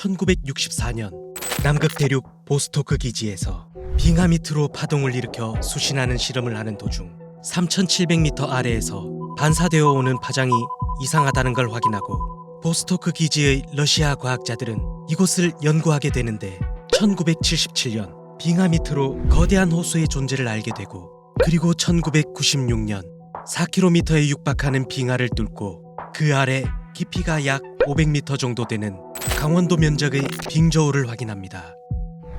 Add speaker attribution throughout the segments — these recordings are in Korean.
Speaker 1: 1964년 남극 대륙 보스토크 기지에서 빙하 밑으로 파동을 일으켜 수신하는 실험을 하는 도중 3,700m 아래에서 반사되어 오는 파장이 이상하다는 걸 확인하고 보스토크 기지의 러시아 과학자들은 이곳을 연구하게 되는데 1977년 빙하 밑으로 거대한 호수의 존재를 알게 되고 그리고 1996년 4km에 육박하는 빙하를 뚫고 그 아래 깊이가 약 500m 정도 되는 강원도 면적의 빙저우를 확인합니다.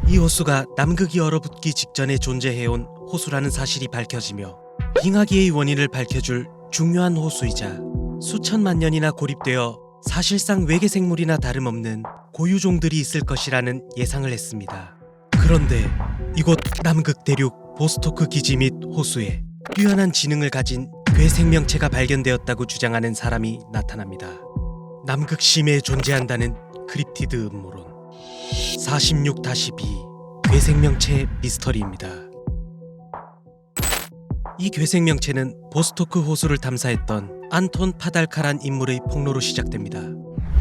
Speaker 1: 이 호수가 남극이 얼어붙기 직전에 존재해온 호수라는 사실이 밝혀지며 빙하기의 원인을 밝혀줄 중요한 호수이자 수천만 년이나 고립되어 사실상 외계 생물이나 다름없는 고유종들이 있을 것이라는 예상을 했습니다. 그런데 이곳 남극 대륙 보스토크 기지 및 호수에 뛰어난 지능을 가진 괴생명체가 발견되었다고 주장하는 사람이 나타납니다. 남극 심해에 존재한다는 크립티드 음모론 46-B 괴생명체 미스터리입니다. 이 괴생명체는 보스토크 호수를 탐사했던 안톤 파달카란 인물의 폭로로 시작됩니다.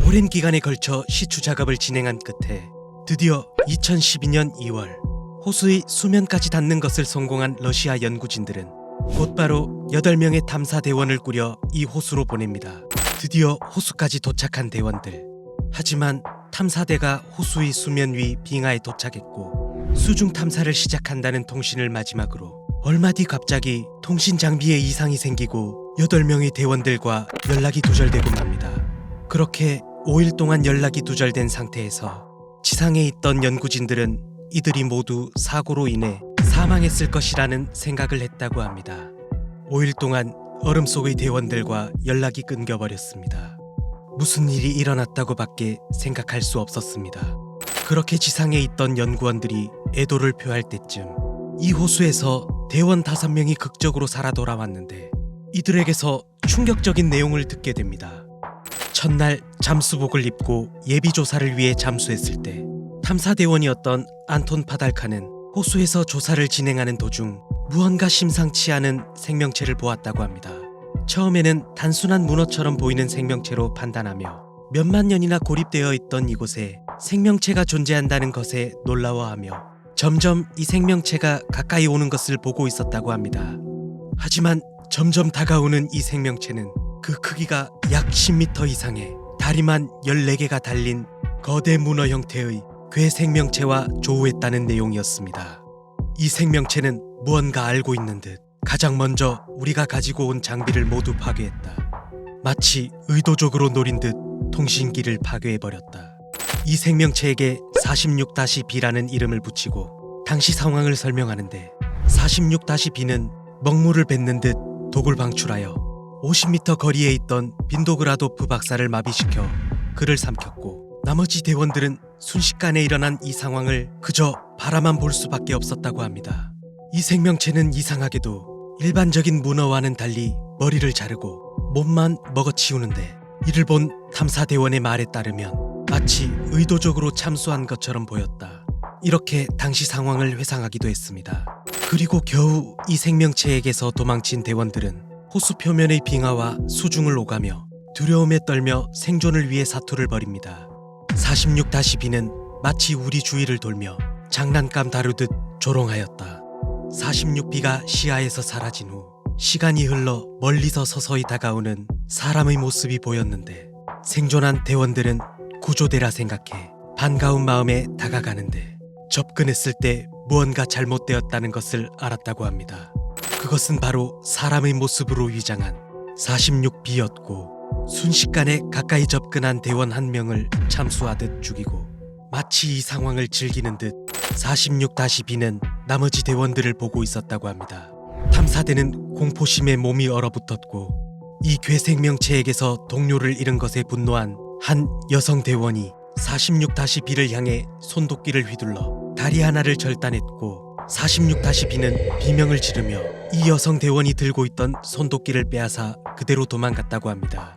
Speaker 1: 오랜 기간에 걸쳐 시추 작업을 진행한 끝에 드디어 2012년 2월 호수의 수면까지 닿는 것을 성공한 러시아 연구진들은 곧바로 8명의 탐사 대원을 꾸려 이 호수로 보냅니다. 드디어 호수까지 도착한 대원들. 하지만 탐사대가 호수의 수면 위 빙하에 도착했고 수중 탐사를 시작한다는 통신을 마지막으로 얼마 뒤 갑자기 통신 장비에 이상이 생기고 8명의 대원들과 연락이 두절되고 맙니다. 그렇게 5일 동안 연락이 두절된 상태에서 지상에 있던 연구진들은 이들이 모두 사고로 인해 사망했을 것이라는 생각을 했다고 합니다. 5일 동안 얼음 속의 대원들과 연락이 끊겨버렸습니다. 무슨 일이 일어났다고 밖에 생각할 수 없었습니다. 그렇게 지상에 있던 연구원들이 애도를 표할 때쯤 이 호수에서 대원 5명이 극적으로 살아 돌아왔는데 이들에게서 충격적인 내용을 듣게 됩니다. 첫날 잠수복을 입고 예비조사를 위해 잠수했을 때 탐사대원이었던 안톤 파달카는 호수에서 조사를 진행하는 도중 무언가 심상치 않은 생명체를 보았다고 합니다. 처음에는 단순한 문어처럼 보이는 생명체로 판단하며 몇만 년이나 고립되어 있던 이곳에 생명체가 존재한다는 것에 놀라워하며 점점 이 생명체가 가까이 오는 것을 보고 있었다고 합니다. 하지만 점점 다가오는 이 생명체는 그 크기가 약 10m 이상의 다리만 14개가 달린 거대 문어 형태의 괴 생명체와 조우했다는 내용이었습니다. 이 생명체는 무언가 알고 있는 듯 가장 먼저 우리가 가지고 온 장비를 모두 파괴했다. 마치 의도적으로 노린 듯 통신기를 파괴해버렸다. 이 생명체에게 46-B라는 이름을 붙이고 당시 상황을 설명하는데 46-B는 먹물을 뱉는 듯 독을 방출하여 50m 거리에 있던 빈도그라도프 박사를 마비시켜 그를 삼켰고 나머지 대원들은 순식간에 일어난 이 상황을 그저 바라만 볼 수밖에 없었다고 합니다. 이 생명체는 이상하게도 일반적인 문어와는 달리 머리를 자르고 몸만 먹어치우는데 이를 본 탐사대원의 말에 따르면 마치 의도적으로 참수한 것처럼 보였다. 이렇게 당시 상황을 회상하기도 했습니다. 그리고 겨우 이 생명체에게서 도망친 대원들은 호수 표면의 빙하와 수중을 오가며 두려움에 떨며 생존을 위해 사투를 벌입니다. 46-B는 마치 우리 주위를 돌며 장난감 다루듯 조롱하였다. 46B가 시야에서 사라진 후 시간이 흘러 멀리서 서서히 다가오는 사람의 모습이 보였는데 생존한 대원들은 구조대라 생각해 반가운 마음에 다가가는데 접근했을 때 무언가 잘못되었다는 것을 알았다고 합니다. 그것은 바로 사람의 모습으로 위장한 46B였고 순식간에 가까이 접근한 대원 한 명을 참수하듯 죽이고 마치 이 상황을 즐기는 듯 46-B는 나머지 대원들을 보고 있었다고 합니다. 탐사대는 공포심에 몸이 얼어붙었고 이 괴생명체에게서 동료를 잃은 것에 분노한 한 여성 대원이 46-B를 향해 손도끼를 휘둘러 다리 하나를 절단했고 46-B는 비명을 지르며 이 여성 대원이 들고 있던 손도끼를 빼앗아 그대로 도망갔다고 합니다.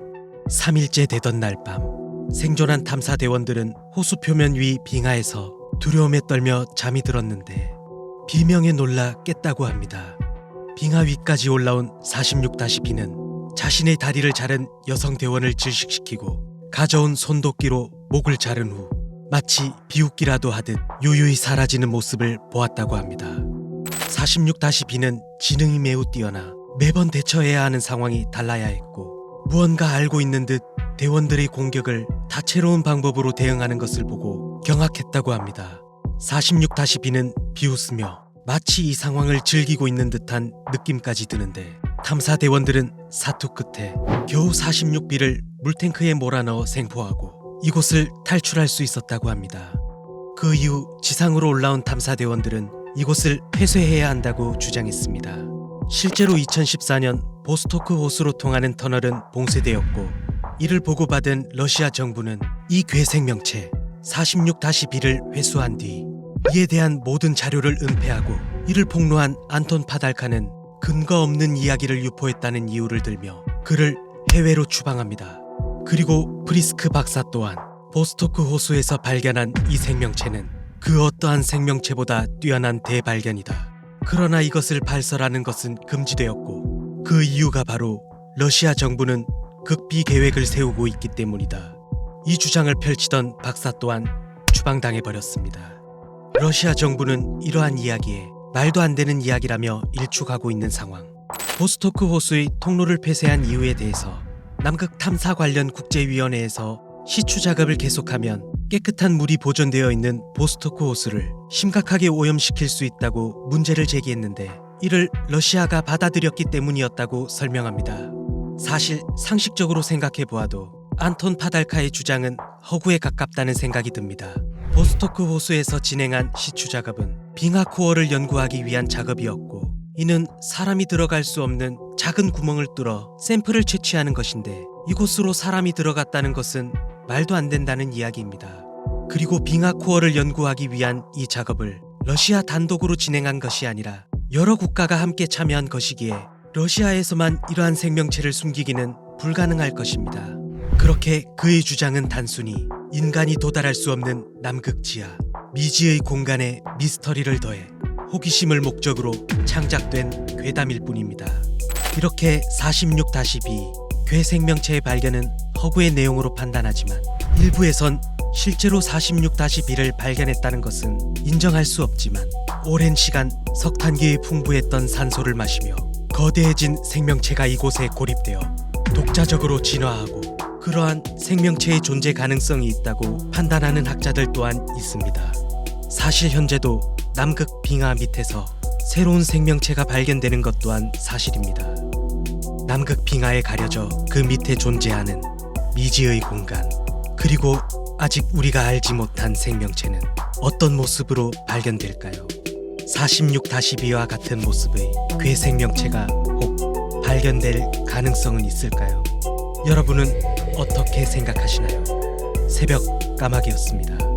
Speaker 1: 3일째 되던 날 밤 생존한 탐사대원들은 호수 표면 위 빙하에서 두려움에 떨며 잠이 들었는데 비명에 놀라 깼다고 합니다. 빙하 위까지 올라온 46-B는 자신의 다리를 자른 여성 대원을 질식시키고 가져온 손도끼로 목을 자른 후 마치 비웃기라도 하듯 유유히 사라지는 모습을 보았다고 합니다. 46-B는 지능이 매우 뛰어나 매번 대처해야 하는 상황이 달라야 했고 무언가 알고 있는 듯 대원들의 공격을 다채로운 방법으로 대응하는 것을 보고 경악했다고 합니다. 46-B는 비웃으며 마치 이 상황을 즐기고 있는 듯한 느낌까지 드는데 탐사 대원들은 사투 끝에 겨우 46B를 물탱크에 몰아넣어 생포하고 이곳을 탈출할 수 있었다고 합니다. 그 이후 지상으로 올라온 탐사 대원들은 이곳을 폐쇄해야 한다고 주장했습니다. 실제로 2014년 보스토크 호수로 통하는 터널은 봉쇄되었고 이를 보고받은 러시아 정부는 이 괴생명체 46-B를 회수한 뒤 이에 대한 모든 자료를 은폐하고 이를 폭로한 안톤 파달카는 근거 없는 이야기를 유포했다는 이유를 들며 그를 해외로 추방합니다. 그리고 프리스크 박사 또한 보스토크 호수에서 발견한 이 생명체는 그 어떠한 생명체보다 뛰어난 대발견이다. 그러나 이것을 발설하는 것은 금지되었고 그 이유가 바로 러시아 정부는 극비 계획을 세우고 있기 때문이다. 이 주장을 펼치던 박사 또한 추방당해버렸습니다. 러시아 정부는 이러한 이야기에 말도 안 되는 이야기라며 일축하고 있는 상황. 보스토크 호수의 통로를 폐쇄한 이유에 대해서 남극 탐사 관련 국제위원회에서 시추 작업을 계속하면 깨끗한 물이 보존되어 있는 보스토크 호수를 심각하게 오염시킬 수 있다고 문제를 제기했는데 이를 러시아가 받아들였기 때문이었다고 설명합니다. 사실 상식적으로 생각해 보아도 안톤 파달카의 주장은 허구에 가깝다는 생각이 듭니다. 보스토크 호수에서 진행한 시추 작업은 빙하 코어를 연구하기 위한 작업이었고 이는 사람이 들어갈 수 없는 작은 구멍을 뚫어 샘플을 채취하는 것인데 이곳으로 사람이 들어갔다는 것은 말도 안 된다는 이야기입니다. 그리고 빙하 코어를 연구하기 위한 이 작업을 러시아 단독으로 진행한 것이 아니라 여러 국가가 함께 참여한 것이기에 러시아에서만 이러한 생명체를 숨기기는 불가능할 것입니다. 그렇게 그의 주장은 단순히 인간이 도달할 수 없는 남극 지하 미지의 공간에 미스터리를 더해 호기심을 목적으로 창작된 괴담일 뿐입니다. 이렇게 46-B 괴생명체의 발견은 허구의 내용으로 판단하지만 일부에선 실제로 46-B를 발견했다는 것은 인정할 수 없지만 오랜 시간 석탄기에 풍부했던 산소를 마시며 거대해진 생명체가 이곳에 고립되어 독자적으로 진화하고 그러한 생명체의 존재 가능성이 있다고 판단하는 학자들 또한 있습니다. 사실 현재도 남극 빙하 밑에서 새로운 생명체가 발견되는 것 또한 사실입니다. 남극 빙하에 가려져 그 밑에 존재하는 미지의 공간, 그리고 아직 우리가 알지 못한 생명체는 어떤 모습으로 발견될까요? 46-B와 같은 모습의 괴생명체가 혹 발견될 가능성은 있을까요? 여러분은 어떻게 생각하시나요? 새벽 까마귀였습니다.